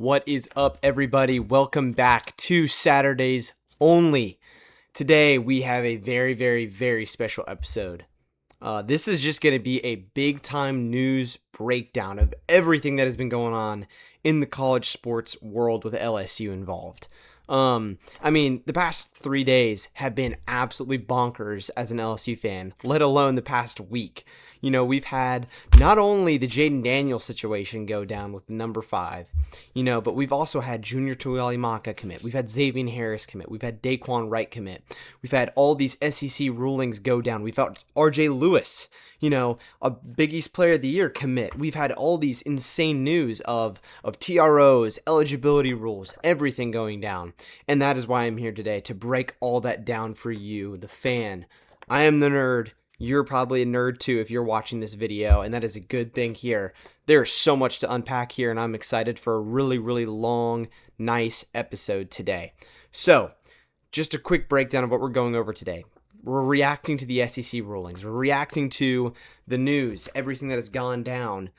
What is up, everybody? Welcome back to Saturdays Only. Today, we have a very special episode. This is just going to be a big-time news breakdown of everything that has been going on in the college sports world with LSU involved. The past 3 days have been absolutely bonkers as an LSU fan, let alone the past week. You know, we've had not only the Jaden Daniels situation go down with the number 5, but we've also had Junior Tuihalamaka commit. We've had Zxavian Harris commit. We've had Dae'Quan Wright commit. We've had all these SEC rulings go down. We've had RJ Lewis, a Big East Player of the Year commit. We've had all these insane news of TROs, eligibility rules, everything going down. And that is why I'm here today, to break all that down for you, the fan. I am the nerd. You're probably a nerd too if you're watching this video, and that is a good thing here. There's so much to unpack here, and I'm excited for a really long, nice episode today. So, just a quick breakdown of what we're going over today. We're reacting to the SEC rulings. We're reacting to the news, everything that has gone down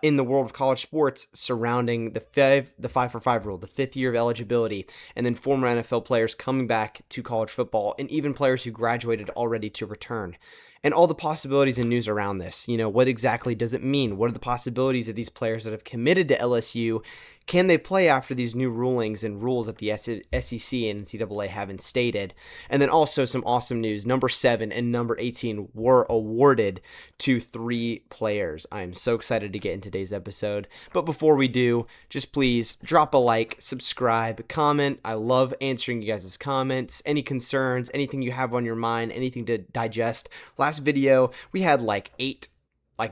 in the world of college sports surrounding the 5-for-5 rule, the 5th year of eligibility, and then former NFL players coming back to college football, and even players who graduated already to return. And all the possibilities and news around this. What exactly does it mean? What are the possibilities of these players that have committed to LSU? Can they play after these new rulings and rules that the SEC and NCAA haven't stated? And then also some awesome news. Number 7 and number 18 were awarded to 3 players. I'm so excited to get in today's episode. But before we do, just please drop a like, subscribe, comment. I love answering you guys' comments, any concerns, anything you have on your mind, anything to digest. Last video, we had 8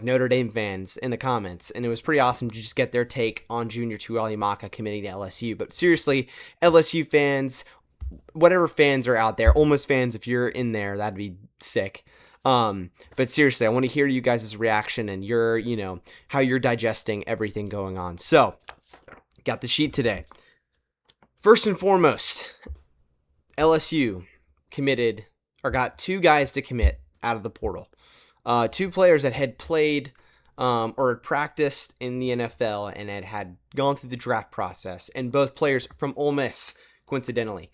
Notre Dame fans in the comments, and it was pretty awesome to just get their take on Junior Tuihalamaka committing to LSU. But seriously, LSU fans, whatever fans are out there, Ole Miss fans, if you're in there, that'd be sick. But seriously, I want to hear you guys' reaction and your, how you're digesting everything going on. So, got the sheet today. First and foremost, LSU committed, or got 2 guys to commit out of the portal. 2 players that had played or had practiced in the NFL and had gone through the draft process, and both players from Ole Miss, coincidentally.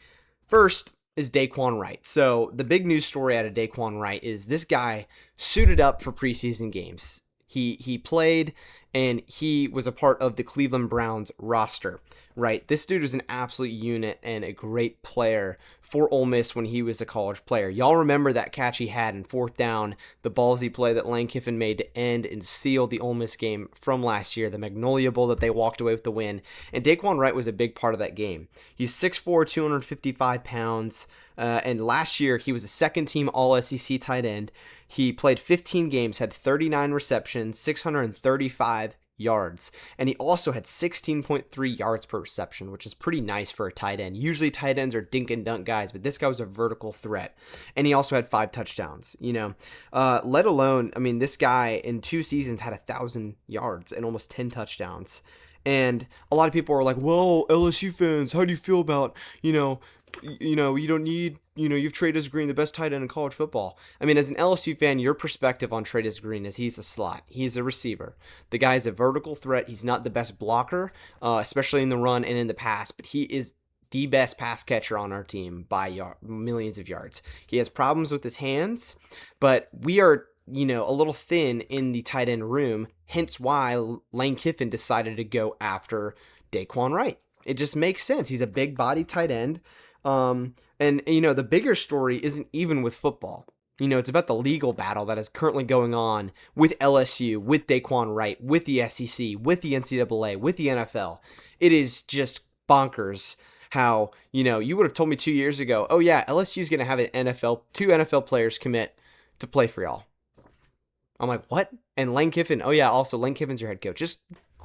First is Dae'Quan Wright. So the big news story out of Dae'Quan Wright is this guy suited up for preseason games. He played, and he was a part of the Cleveland Browns roster, right? This dude is an absolute unit and a great player for Ole Miss when he was a college player. Y'all remember that catch he had in 4th down, the ballsy play that Lane Kiffin made to end and seal the Ole Miss game from last year, the Magnolia Bowl that they walked away with the win. And Dae'Quan Wright was a big part of that game. He's 6'4", 255 pounds. And last year, he was a second-team All-SEC tight end. He played 15 games, had 39 receptions, 635 yards. And he also had 16.3 yards per reception, which is pretty nice for a tight end. Usually tight ends are dink and dunk guys, but this guy was a vertical threat. And he also had 5 touchdowns, let alone, this guy in 2 seasons had 1,000 yards and almost 10 touchdowns. And a lot of people are like, well, LSU fans, how do you feel about, you don't need, you have Trey'Dez Green, the best tight end in college football. As an LSU fan, your perspective on Trey'Dez Green is he's a slot. He's a receiver. The guy's a vertical threat. He's not the best blocker, especially in the run and in the pass, but he is the best pass catcher on our team by millions of yards. He has problems with his hands, but we are, a little thin in the tight end room, hence why Lane Kiffin decided to go after Dae'Quan Wright. It just makes sense. He's a big body tight end. The bigger story isn't even with football. It's about the legal battle that is currently going on with LSU, with Dae'Quan Wright, with the SEC, with the NCAA, with the NFL. It is just bonkers how, you would have told me 2 years ago, oh yeah, LSU is going to have 2 NFL players commit to play for y'all. I'm like, what? And Lane Kiffin, oh yeah, also Lane Kiffin's your head coach.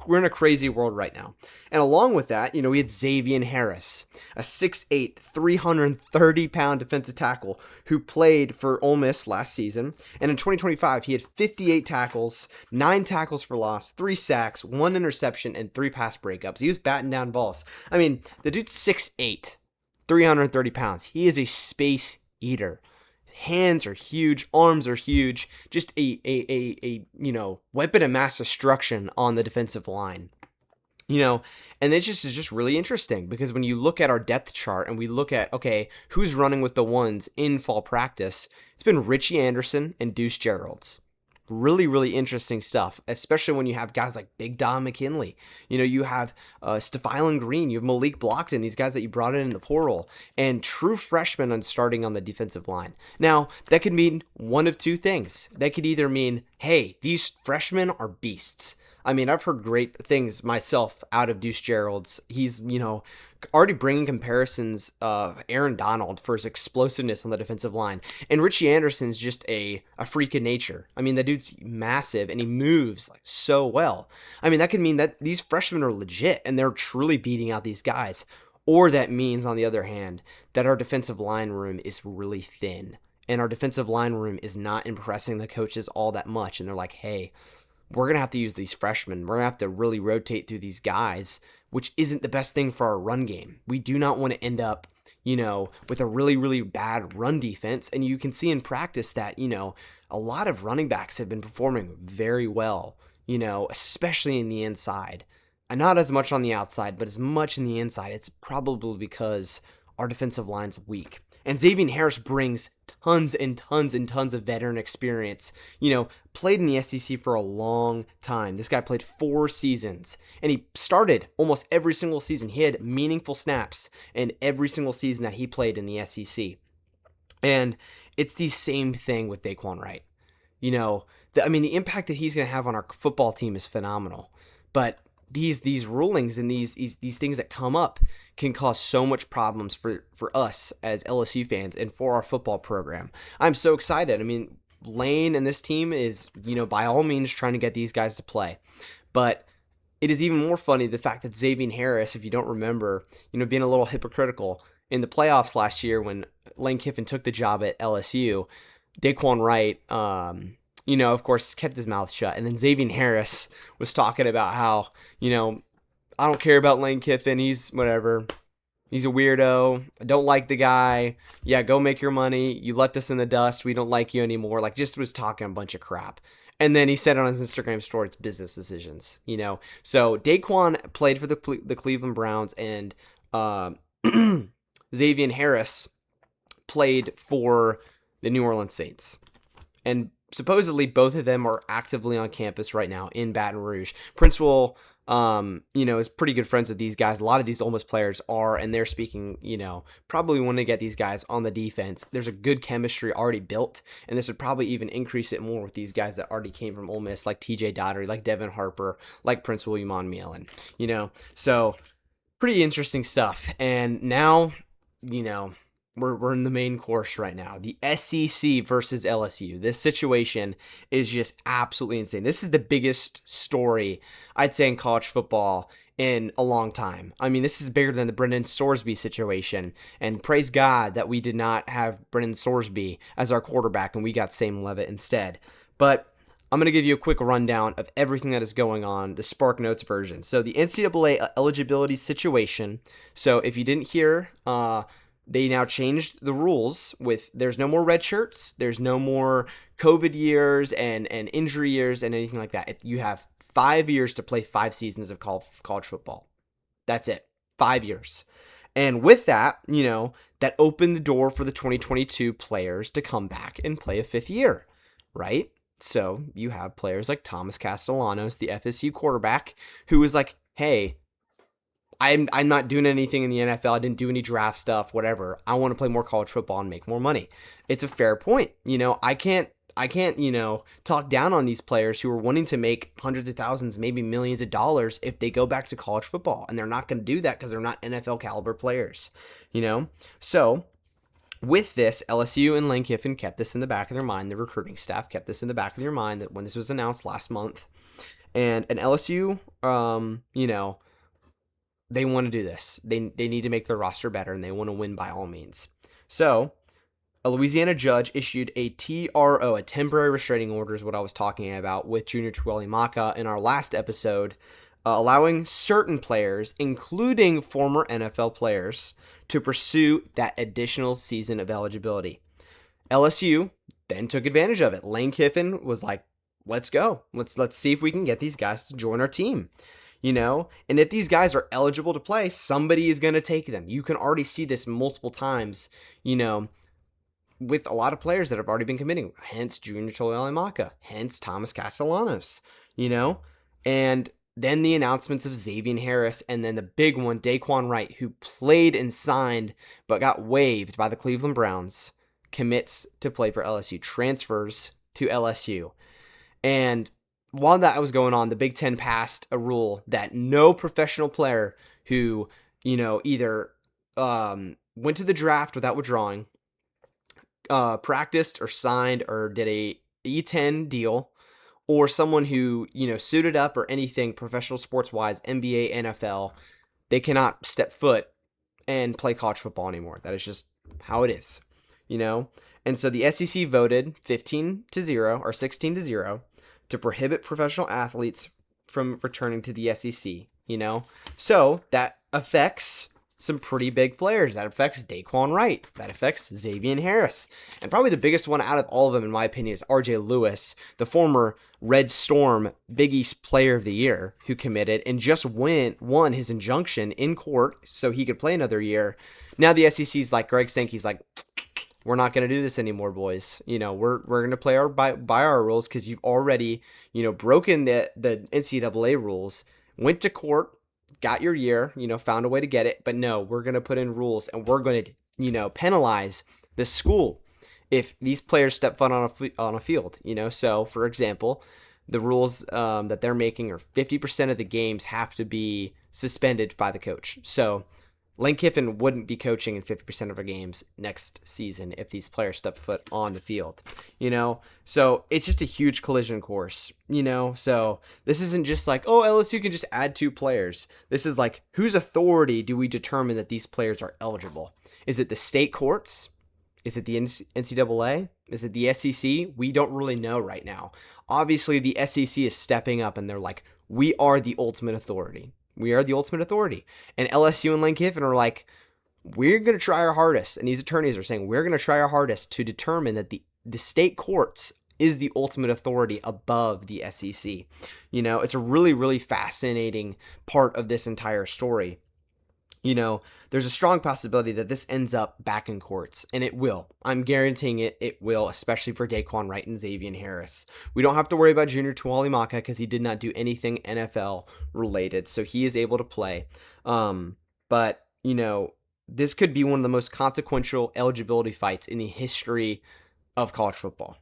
We're in a crazy world right now. And along with that, we had Zxavian Harris, a 6'8", 330-pound defensive tackle who played for Ole Miss last season. And in 2025, he had 58 tackles, 9 tackles for loss, 3 sacks, 1 interception, and 3 pass breakups. He was batting down balls. The dude's 6'8", 330 pounds. He is a space eater. Hands are huge, arms are huge, just a weapon of mass destruction on the defensive line. You know, and it's just really interesting because when you look at our depth chart and we look at, okay, who's running with the ones in fall practice, it's been Richie Anderson and Deuce Gerald's. Really, really interesting stuff, especially when you have guys like Big Don McKinley. You know, you have Braelin Green, you have Malik Blockton, these guys that you brought in the portal, and true freshmen on starting on the defensive line. Now, that could mean one of two things. That could either mean, hey, these freshmen are beasts. I mean, I've heard great things myself out of Deuce Gerald's. He's, already bringing comparisons of Aaron Donald for his explosiveness on the defensive line. And Richie Anderson's just a freak of nature. I mean, the dude's massive and he moves like so well. I mean, that could mean that these freshmen are legit and they're truly beating out these guys. Or that means, on the other hand, that our defensive line room is really thin. And our defensive line room is not impressing the coaches all that much. And they're like, hey, we're going to have to use these freshmen. We're going to have to really rotate through these guys, which isn't the best thing for our run game. We do not want to end up, with a really, really bad run defense. And you can see in practice that, a lot of running backs have been performing very well, especially in the inside. And not as much on the outside, but as much in the inside. It's probably because our defensive line's weak. And Zxavian Harris brings tons and tons and tons of veteran experience. Played in the SEC for a long time. This guy played 4 seasons, and he started almost every single season. He had meaningful snaps in every single season that he played in the SEC. And it's the same thing with Dae'Quan Wright. The impact that he's going to have on our football team is phenomenal. But these rulings and these things that come up can cause so much problems for us as LSU fans and for our football program. I'm so excited. I mean, Lane and this team is, by all means trying to get these guys to play. But it is even more funny the fact that Zxavian Harris, if you don't remember, being a little hypocritical in the playoffs last year when Lane Kiffin took the job at LSU, Dae'Quan Wright, of course, kept his mouth shut. And then Zxavian Harris was talking about how, I don't care about Lane Kiffin. He's whatever. He's a weirdo. I don't like the guy. Yeah, go make your money. You left us in the dust. We don't like you anymore. Like, just was talking a bunch of crap. And then he said on his Instagram story, it's business decisions, So Dae'Quan played for the Cleveland Browns, and Zxavian Harris played for the New Orleans Saints. And supposedly both of them are actively on campus right now in Baton Rouge. Prince Will, is pretty good friends with these guys. A lot of these Ole Miss players are, and they're speaking, probably want to get these guys on the defense. There's a good chemistry already built, and this would probably even increase it more with these guys that already came from Ole Miss, like TJ Daugherty, like Devin Harper, like Prince William Onmielen, So pretty interesting stuff. And now, we're in the main course right now. The SEC versus LSU. This situation is just absolutely insane. This is the biggest story, I'd say, in college football in a long time. I mean, this is bigger than the Brendan Sorsby situation. And praise God that we did not have Brendan Sorsby as our quarterback and we got Sam Levitt instead. But I'm going to give you a quick rundown of everything that is going on, the Spark Notes version. So the NCAA eligibility situation. So if you didn't hear, they now changed the rules with there's no more red shirts, there's no more COVID years and injury years and anything like that. You have 5 years to play 5 seasons of college football. That's it. 5 years. And with that, that opened the door for the 2022 players to come back and play a 5th year, right? So you have players like Thomas Castellanos, the FSU quarterback, who was like, hey, I'm not doing anything in the NFL. I didn't do any draft stuff, whatever. I want to play more college football and make more money. It's a fair point. I can't, talk down on these players who are wanting to make hundreds of thousands, maybe millions of dollars if they go back to college football. And they're not going to do that because they're not NFL caliber players, So with this, LSU and Lane Kiffin kept this in the back of their mind. The recruiting staff kept this in the back of their mind that when this was announced last month. And LSU, they want to do this. They need to make their roster better, and they want to win by all means. So, a Louisiana judge issued a TRO, a temporary restraining order is what I was talking about with Junior Tuihalamaka in our last episode, allowing certain players, including former NFL players, to pursue that additional season of eligibility. LSU then took advantage of it. Lane Kiffin was like, let's go. Let's see if we can get these guys to join our team. And if these guys are eligible to play, somebody is going to take them. You can already see this multiple times, with a lot of players that have already been committing, hence Junior Tuihalamaka, hence Thomas Castellanos, and then the announcements of Zxavian Harris, and then the big one, Dae'Quan Wright, who played and signed but got waived by the Cleveland Browns, commits to play for LSU, transfers to LSU. And while that was going on, the Big Ten passed a rule that no professional player who, either went to the draft without withdrawing, practiced or signed or did a E10 deal, or someone who, suited up or anything professional sports-wise, NBA, NFL, they cannot step foot and play college football anymore. That is just how it is, And so the SEC voted 15-0 or 16-0 to prohibit professional athletes from returning to the SEC, So that affects some pretty big players. That affects Dae'Quan Wright. That affects Zxavian Harris. And probably the biggest one out of all of them, in my opinion, is RJ Lewis, the former Red Storm Big East Player of the Year, who committed and just won his injunction in court so he could play another year. Now the SEC's like, Greg Sankey's like, we're not going to do this anymore, boys. We're going to play by our rules because you've already, broken the NCAA rules, went to court, got your year, found a way to get it. But no, we're going to put in rules and we're going to, penalize the school if these players step foot on a field, So, for example, the rules that they're making are 50% of the games have to be suspended by the coach. So Lane Kiffin wouldn't be coaching in 50% of our games next season if these players step foot on the field, So it's just a huge collision course, So this isn't just like, oh, LSU can just add 2 players. This is like, whose authority do we determine that these players are eligible? Is it the state courts? Is it the NCAA? Is it the SEC? We don't really know right now. Obviously, the SEC is stepping up and they're like, we are the ultimate authority. We are the ultimate authority. And LSU and Lane Kiffin are like, we're going to try our hardest. And these attorneys are saying, we're going to try our hardest to determine that the state courts is the ultimate authority above the SEC. It's a really, really fascinating part of this entire story. There's a strong possibility that this ends up back in courts, and it will. I'm guaranteeing it will, especially for Dae'Quan Wright and Zxavian Harris. We don't have to worry about Junior Tuihalamaka because he did not do anything NFL related, so he is able to play. But, this could be one of the most consequential eligibility fights in the history of college football.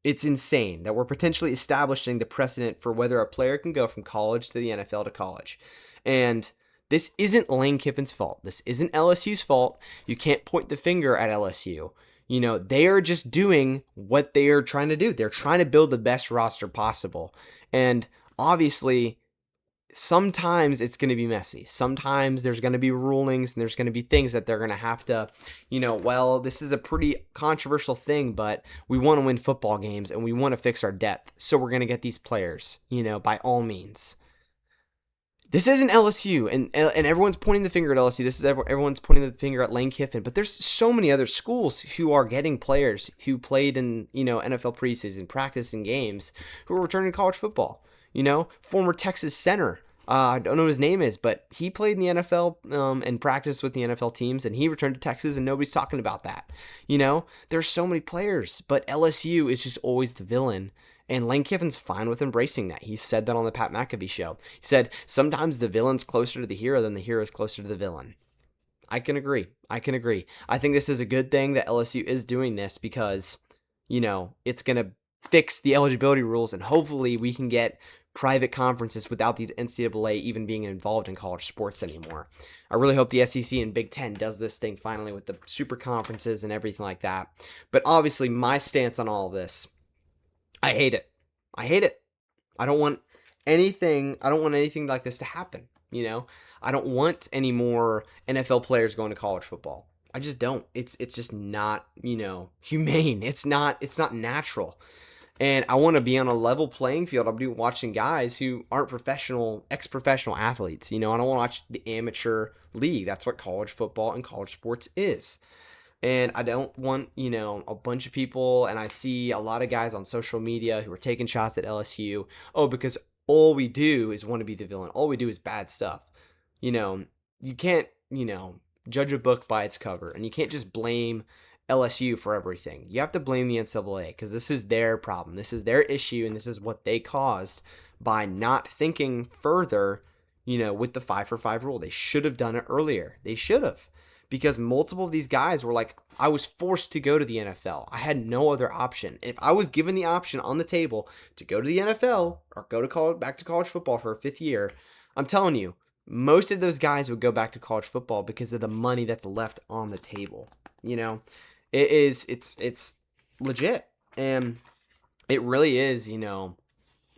It's insane that we're potentially establishing the precedent for whether a player can go from college to the NFL to college. And this isn't Lane Kiffin's fault. This isn't LSU's fault. You can't point the finger at LSU. They are just doing what they are trying to do. They're trying to build the best roster possible. And obviously, sometimes it's going to be messy. Sometimes there's going to be rulings and there's going to be things that they're going to have to, this is a pretty controversial thing, but we want to win football games and we want to fix our depth. So we're going to get these players, by all means. This isn't LSU, and everyone's pointing the finger at LSU. This is everyone's pointing the finger at Lane Kiffin, but there's so many other schools who are getting players who played in NFL preseason, practice in games, who are returning to college football. Former Texas center, I don't know what his name is, but he played in the NFL and practiced with the NFL teams, and he returned to Texas, and nobody's talking about that. There's so many players, but LSU is just always the villain. And Lane Kiffin's fine with embracing that. He said that on the Pat McAfee show. He said, sometimes the villain's closer to the hero than the hero's closer to the villain. I can agree. I think this is a good thing that LSU is doing this because, it's going to fix the eligibility rules and hopefully we can get private conferences without the NCAA even being involved in college sports anymore. I really hope the SEC and Big Ten does this thing finally with the super conferences and everything like that. But obviously my stance on all of this, I hate it. I don't want anything like this to happen, I don't want any more NFL players going to college football. I just don't. It's just not, humane. It's not natural. And I want to be on a level playing field. I'll be watching guys who aren't ex-professional athletes. I don't want to watch the amateur league. That's what college football and college sports is. And I don't want, a bunch of people, and I see a lot of guys on social media who are taking shots at LSU. Oh, because all we do is want to be the villain. All we do is bad stuff. You can't, judge a book by its cover, and you can't just blame LSU for everything. You have to blame the NCAA because this is their problem. This is their issue, and this is what they caused by not thinking further, with the 5-for-5 rule. They should have done it earlier. They should have. Because multiple of these guys were like, I was forced to go to the NFL. I had no other option. If I was given the option on the table to go to the NFL or go to back to college football for a 5th year, I'm telling you, most of those guys would go back to college football because of the money that's left on the table. It's legit. And it really is, a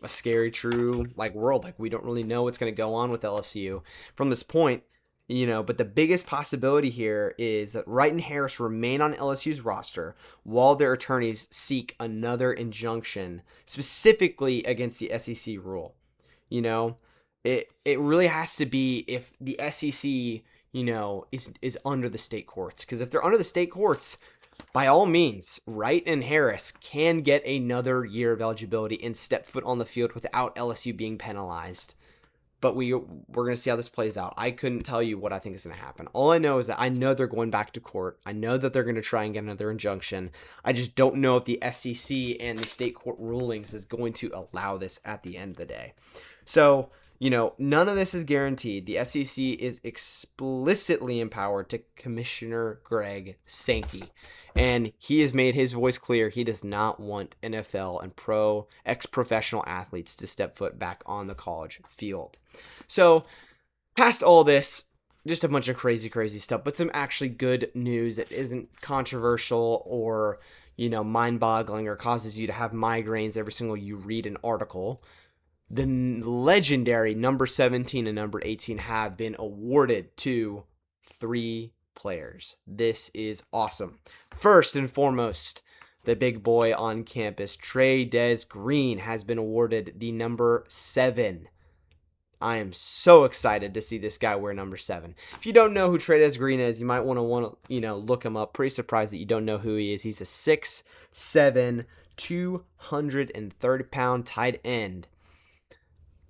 scary, true world. We don't really know what's going to go on with LSU from this point. But the biggest possibility here is that Wright and Harris remain on LSU's roster while their attorneys seek another injunction specifically against the SEC rule. It really has to be if the SEC, is under the state courts. Because if they're under the state courts, by all means, Wright and Harris can get another year of eligibility and step foot on the field without LSU being penalized. But we're going to see how this plays out. I couldn't tell you what I think is going to happen. All I know is that I know they're going back to court. I know that they're going to try and get another injunction. I just don't know if the SEC and the state court rulings is going to allow this at the end of the day. So, none of this is guaranteed. The SEC is explicitly empowered to Commissioner Greg Sankey. And he has made his voice clear. He does not want NFL and ex-professional athletes to step foot back on the college field. So, past all this, just a bunch of crazy, crazy stuff, but some actually good news that isn't controversial or, mind-boggling or causes you to have migraines every single you read an article. The legendary number 17 and number 18 have been awarded to 3 players. This is awesome. First and foremost, the big boy on campus, Trey'Dez Green, has been awarded the number 7. I am so excited to see this guy wear number 7. If you don't know who Trey'Dez Green is, you might want to look him up. Pretty surprised that you don't know who he is. He's a 6'7", 230-pound tight end.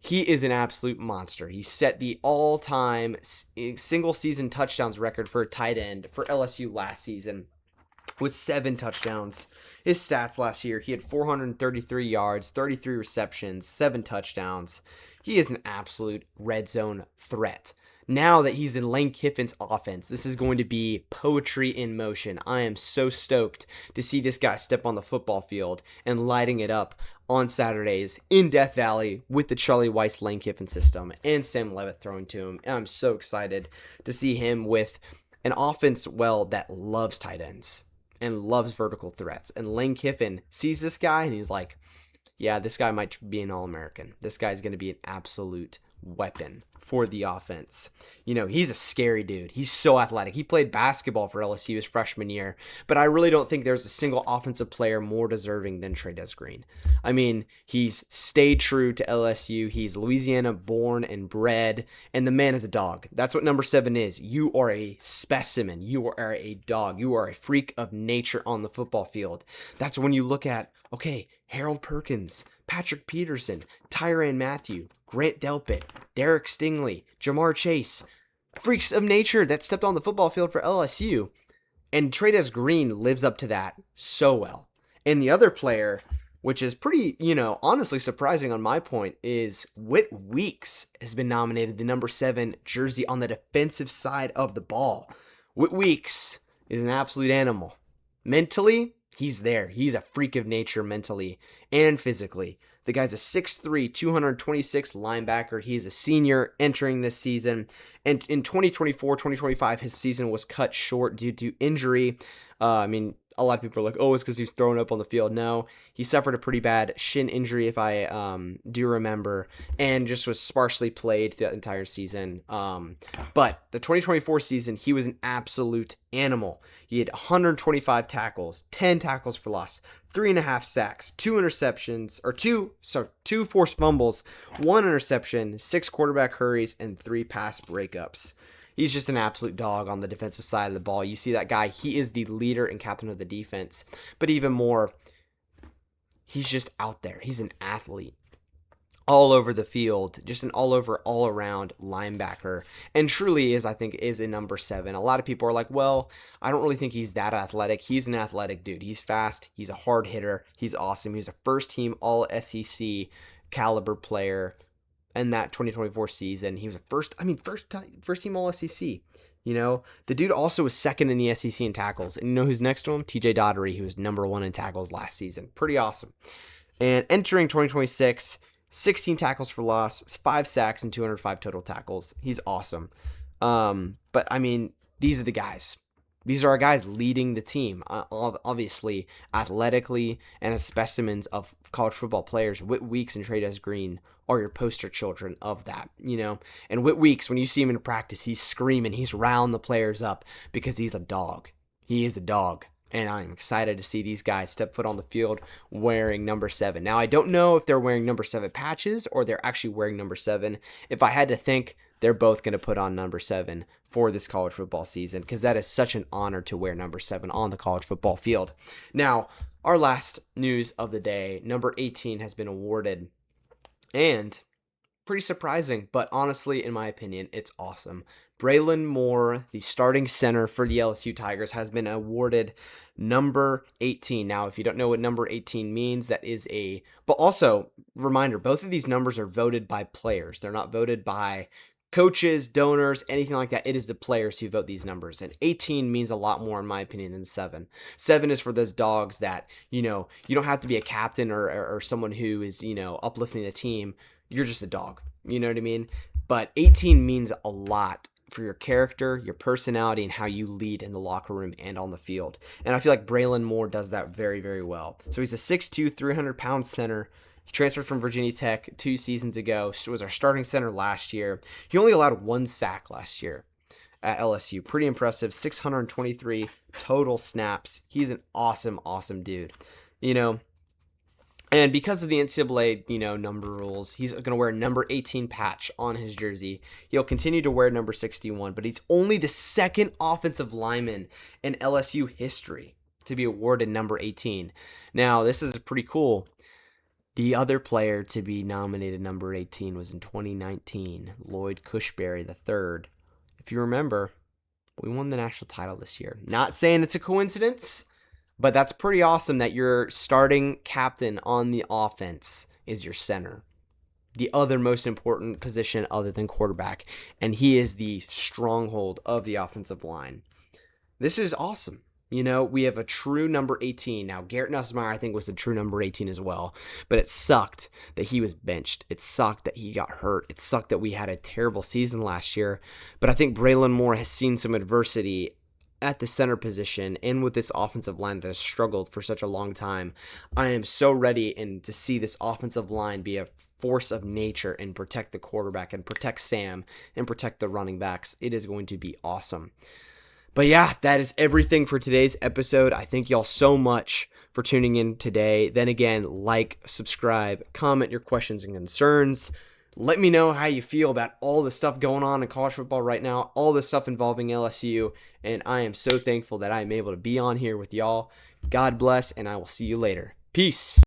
He is an absolute monster. He set the all-time single-season touchdowns record for a tight end for LSU last season with 7 touchdowns. His stats last year, he had 433 yards, 33 receptions, 7 touchdowns. He is an absolute red zone threat. Now that he's in Lane Kiffin's offense, this is going to be poetry in motion. I am so stoked to see this guy step on the football field and lighting it up on Saturdays in Death Valley with the Charlie Weiss Lane Kiffin system and Sam Levitt throwing to him. And I'm so excited to see him with an offense, that loves tight ends and loves vertical threats. And Lane Kiffin sees this guy and he's like, yeah, this guy might be an All-American. This guy's going to be an absolute weapon for the offense. He's a scary dude. He's so athletic. He played basketball for LSU his freshman year, but I really don't think there's a single offensive player more deserving than Trey'Dez Green. I mean, he's stayed true to LSU. He's Louisiana born and bred, and the man is a dog. That's what number 7 is. You are a specimen. You are a dog. You are a freak of nature on the football field. That's when you look at, Harold Perkins, Patrick Peterson, Tyrann Mathieu, Grant Delpit, Derek Stingley, Jamar Chase, freaks of nature that stepped on the football field for LSU. And Trey'Dez Green lives up to that so well. And the other player, which is pretty, honestly surprising on my point, is Whit Weeks has been nominated the number 7 jersey on the defensive side of the ball. Whit Weeks is an absolute animal. Mentally, he's there. He's a freak of nature mentally and physically. The guy's a 6'3", 226 linebacker. He's a senior entering this season. And in 2024-2025, his season was cut short due to injury. A lot of people are like, it's because he's thrown up on the field. No, he suffered a pretty bad shin injury, if I do remember, and just was sparsely played the entire season. But the 2024 season, he was an absolute animal. He had 125 tackles, 10 tackles for loss, 3.5 sacks, 2 interceptions, or 2 forced fumbles, 1 interception, 6 quarterback hurries, and 3 pass breakups. He's just an absolute dog on the defensive side of the ball. You see that guy, he is the leader and captain of the defense. But even more, he's just out there. He's an athlete. all over the field, just an all around linebacker, and truly is, I think, is a number 7. A lot of people are like, well, I don't really think he's that athletic. He's an athletic dude. He's fast. He's a hard hitter. He's awesome. He's a first team all SEC caliber player in that 2024 season. He was a first team all SEC. The dude also was second in the SEC in tackles. And you know who's next to him? TJ Daugherty, who was number 1 in tackles last season. Pretty awesome. And entering 2026, 16 tackles for loss, 5 sacks, and 205 total tackles. He's awesome. But, I mean, these are the guys. These are our guys leading the team. Obviously, athletically and as specimens of college football players, Whit Weeks and Trey'Dez Green are your poster children of that, And Whit Weeks, when you see him in practice, he's screaming. He's rounding the players up because he's a dog. He is a dog. And I'm excited to see these guys step foot on the field wearing number 7. Now, I don't know if they're wearing number 7 patches or they're actually wearing number 7. If I had to think, they're both going to put on number 7 for this college football season because that is such an honor to wear number 7 on the college football field. Now, our last news of the day, number 18 has been awarded. And pretty surprising, but honestly, in my opinion, it's awesome. Braelin Moore, the starting center for the LSU Tigers, has been awarded number 18. Now, if you don't know what number 18 means, but also, reminder, both of these numbers are voted by players. They're not voted by coaches, donors, anything like that. It is the players who vote these numbers. And 18 means a lot more, in my opinion, than 7. 7 is for those dogs that, you don't have to be a captain or someone who is, uplifting the team. You're just a dog. You know what I mean? But 18 means a lot for your character, your personality, and how you lead in the locker room and on the field. And I feel like Braelin Moore does that very, very well. So he's a 6'2", 300-pound center. He transferred from Virginia Tech 2 seasons ago. So was our starting center last year. He only allowed 1 sack last year at LSU. Pretty impressive. 623 total snaps. He's an awesome, awesome dude. And because of the NCAA, number rules, he's going to wear a number 18 patch on his jersey. He'll continue to wear number 61, but he's only the second offensive lineman in LSU history to be awarded number 18. Now, this is pretty cool. The other player to be nominated number 18 was in 2019, Lloyd Cushberry III. If you remember, we won the national title this year. Not saying it's a coincidence, but that's pretty awesome that your starting captain on the offense is your center. The other most important position other than quarterback, and he is the stronghold of the offensive line. This is awesome. We have a true number 18. Now, Garrett Nussmeier, I think, was the true number 18 as well, but it sucked that he was benched. It sucked that he got hurt. It sucked that we had a terrible season last year, but I think Braelin Moore has seen some adversity at the center position and with this offensive line that has struggled for such a long time. I am so ready to see this offensive line be a force of nature and protect the quarterback and protect Sam and protect the running backs. It is going to be awesome. But yeah, that is everything for today's episode. I thank y'all so much for tuning in today. Then again, like, subscribe, comment your questions and concerns. Let me know how you feel about all the stuff going on in college football right now, all the stuff involving LSU, and I am so thankful that I am able to be on here with y'all. God bless, and I will see you later. Peace.